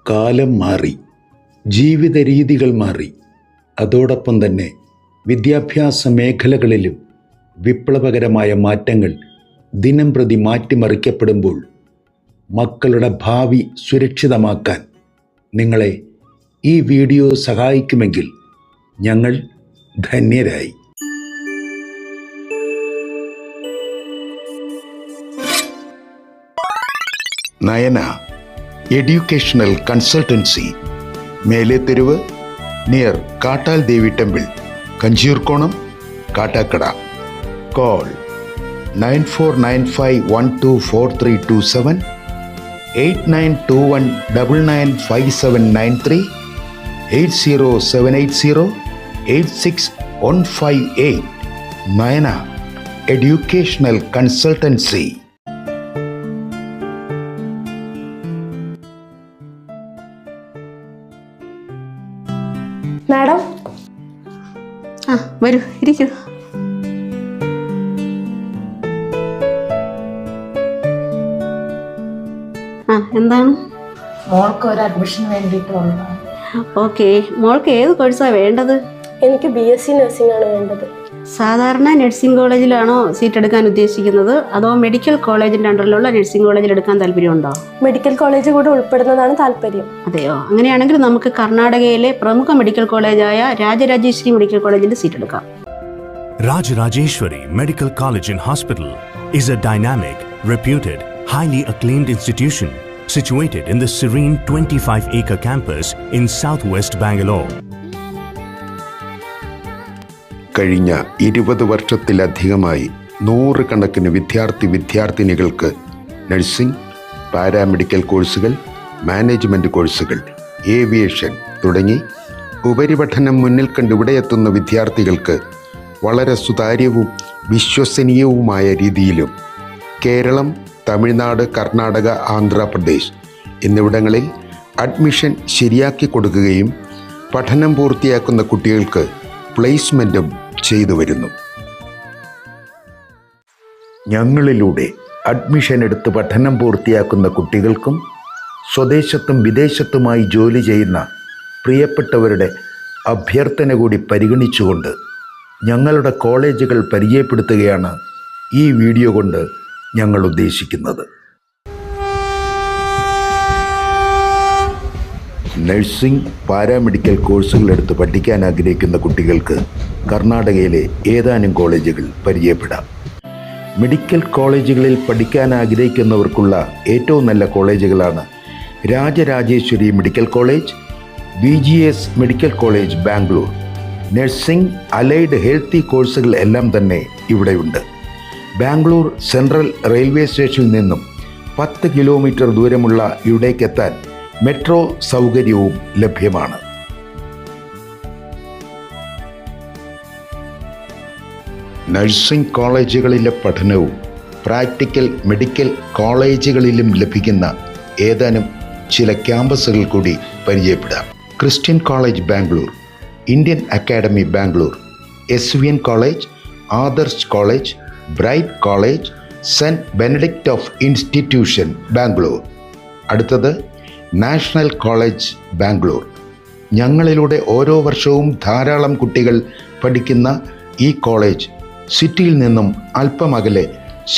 കാലം മാറി, ജീവിത രീതികൾ മാറി. അതോടൊപ്പം തന്നെ വിദ്യാഭ്യാസ മേഖലകളിലും വിപ്ലവകരമായ മാറ്റങ്ങൾ ദിനംപ്രതി മാറ്റിമറിക്കപ്പെടുമ്പോൾ മക്കളുടെ ഭാവി സുരക്ഷിതമാക്കാൻ നിങ്ങളെ ഈ വീഡിയോ സഹായിക്കുമെങ്കിൽ ഞങ്ങൾ ധന്യരായി. Nayana educational consultancy, Melatheruvu, near Kattal Devi temple, Kanjirkonam, Kattakada. Call 9495124327, 8921995793, 80780861588. Nayana educational consultancy. Madam, വരൂ, ഇരിക്കൂ. എന്താണ്? മോൾക്ക് ഒരു അഡ്മിഷൻ വേണ്ടിയിട്ട് വന്നതാണ്. ഓക്കെ, മോൾക്ക് ഏത് കോഴ്സാണ് വേണ്ടത്? എനിക്ക് BSc നഴ്സിംഗ് ആണ് വേണ്ടത്. സാധാരണ നഴ്സിംഗ് കോളേജിലാണോ സീറ്റ് എടുക്കാൻ ഉദ്ദേശിക്കുന്നത്, അതോ മെഡിക്കൽ കോളേജിൻ്റെ അണ്ടറിലുള്ള നഴ്സിംഗ് കോളേജിൽ എടുക്കാൻ താല്പര്യമുണ്ടോ? മെഡിക്കൽ കോളേജ് കൂടെ ഉൾപ്പെടുന്നതാണ് താല്പര്യം. അതെയോ? അങ്ങനെയാണെങ്കിൽ നമുക്ക് കർണാടകയിലെ പ്രമുഖ മെഡിക്കൽ കോളേജായ രാജരാജേശ്വരി മെഡിക്കൽ കോളേജിൽ സീറ്റ് എടുക്കാം. Rajarajeshwari Medical College and Hospital is a dynamic, reputed, highly acclaimed institution situated in the serene 25-acre campus in southwest Bangalore. കഴിഞ്ഞ 20 വർഷത്തിലധികമായി നൂറുകണക്കിന് വിദ്യാർത്ഥിനികൾക്ക് നഴ്സിംഗ്, പാരാമെഡിക്കൽ കോഴ്സുകൾ, മാനേജ്മെൻറ്റ് കോഴ്സുകൾ, ഏവിയേഷൻ തുടങ്ങി ഉപരിപഠനം മുന്നിൽ കണ്ട് ഇവിടെയെത്തുന്ന വിദ്യാർത്ഥികൾക്ക് വളരെ സുതാര്യവും വിശ്വസനീയവുമായ രീതിയിലും കേരളം, തമിഴ്നാട്, കർണാടക, ആന്ധ്രാപ്രദേശ് എന്നിവിടങ്ങളിൽ അഡ്മിഷൻ ശരിയാക്കി കൊടുക്കുകയും പഠനം പൂർത്തിയാക്കുന്ന കുട്ടികൾക്ക് പ്ലേസ്മെൻറ്റും ചെയ്തു വരുന്നു. ഞങ്ങളിലൂടെ അഡ്മിഷൻ എടുത്ത് പഠനം പൂർത്തിയാക്കുന്ന കുട്ടികൾക്കും സ്വദേശത്തും വിദേശത്തുമായി ജോലി ചെയ്യുന്ന പ്രിയപ്പെട്ടവരുടെ അഭ്യർത്ഥന കൂടി പരിഗണിച്ചുകൊണ്ട് ഞങ്ങളുടെ കോളേജുകൾ പരിചയപ്പെടുത്തുകയാണ് ഈ വീഡിയോ കൊണ്ട് ഞങ്ങൾ ഉദ്ദേശിക്കുന്നത്. നഴ്സിംഗ്, പാരാമെഡിക്കൽ കോഴ്സുകൾ എടുത്ത് പഠിക്കാൻ ആഗ്രഹിക്കുന്ന കുട്ടികൾക്ക് കർണാടകയിലെ ഏതാനും കോളേജുകൾ പരിചയപ്പെടാം. മെഡിക്കൽ കോളേജുകളിൽ പഠിക്കാൻ ആഗ്രഹിക്കുന്നവർക്കുള്ള ഏറ്റവും നല്ല കോളേജുകളാണ് Rajarajeshwari medical college, BGS medical college Bangalore. Nursing, allied healthy കോഴ്സുകൾ എല്ലാം തന്നെ ഇവിടെയുണ്ട്. ബാംഗ്ലൂർ സെൻട്രൽ റെയിൽവേ സ്റ്റേഷനിൽ നിന്നും 10 കിലോമീറ്റർ ദൂരമുള്ള ഇവിടേക്കെത്താൻ മെട്രോ സൗകര്യവും ലഭ്യമാണ്. നഴ്സിംഗ് കോളേജുകളിലെ പഠനവും പ്രാക്ടിക്കൽ മെഡിക്കൽ കോളേജുകളിലും ലഭിക്കുന്ന ഏതാനും ചില ക്യാമ്പസുകൾ കൂടി പരിചയപ്പെടാം. Christian college Bangalore, Indian academy Bangalore, SVN college, Adarsh college, Bright college, Saint Benedict of institution Bangalore. അടുത്തത് നാഷണൽ കോളേജ് ബാംഗ്ലൂർ. ഞങ്ങളിലൂടെ ഓരോ വർഷവും ധാരാളം കുട്ടികൾ പഠിക്കുന്ന ഈ കോളേജ് സിറ്റിയിൽ നിന്നും അല്പം അകലെ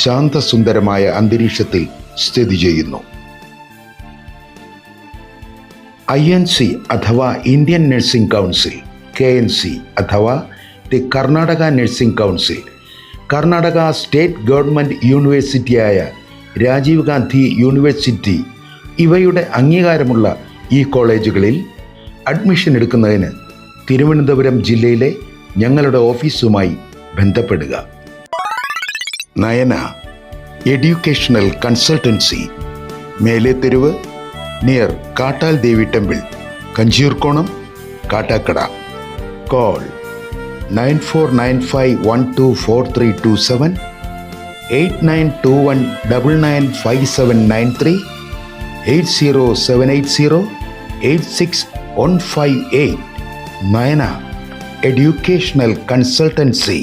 ശാന്തസുന്ദരമായ അന്തരീക്ഷത്തിൽ സ്ഥിതി ചെയ്യുന്നു. INC അഥവാ ഇന്ത്യൻ നഴ്സിംഗ് കൗൺസിൽ, KNC അഥവാ the Karnataka nursing council, Karnataka state government യൂണിവേഴ്സിറ്റിയായ രാജീവ് ഗാന്ധി യൂണിവേഴ്സിറ്റി ഇവയുടെ അംഗീകാരമുള്ള ഈ കോളേജുകളിൽ അഡ്മിഷൻ എടുക്കുന്നതിന് തിരുവനന്തപുരം ജില്ലയിലെ ഞങ്ങളുടെ ഓഫീസുമായി ബന്ധപ്പെടുക. Nayana educational consultancy, Melatheruvu, near Kattal Devi temple, Kanjirkonam, Kattakada. Call 9495124327, 8921995793, 80780861588. Nayana educational consultancy.